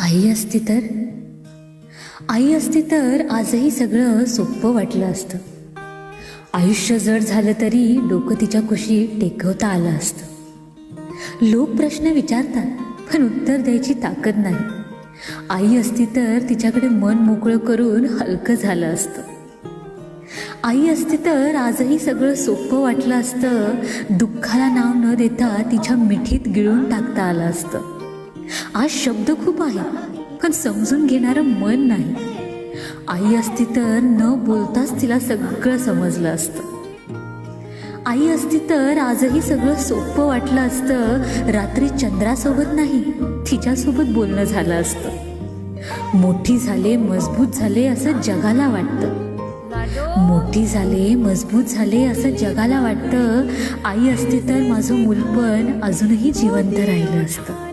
आई असती तर आई असती तर आजही सगळं सोपं वाटलं असतं. आयुष्य जड झालं तरी डोकं तिच्या कुशीत टेकवता आलं असतं. लोक प्रश्न विचारतात पण उत्तर द्यायची ताकद नाही. आई असती तर तिच्याकडे मन मोकळं करून हलकं झालं असतं. आई असती तर आजही सगळं सोपं वाटलं असतं. दुःखाला नाव न देता तिच्या मिठीत गिळून टाकता आलं असतं. आज शब्द खूप आहे पण समजून घेणारं मन नाही. आई असती तर न बोलताच तिला सगळं समजलं असतं. आई असती तर आजही सगळं सोपं वाटलं असतं. रात्री चंद्रासोबत नाही तिच्यासोबत बोलणं झालं असतं. मोठी झाले मजबूत झाले असं जगाला वाटतं. मोठी झाले मजबूत झाले असं जगाला वाटतं. आई असती तर माझं मूलपण अजूनही जिवंत राहिलं असतं.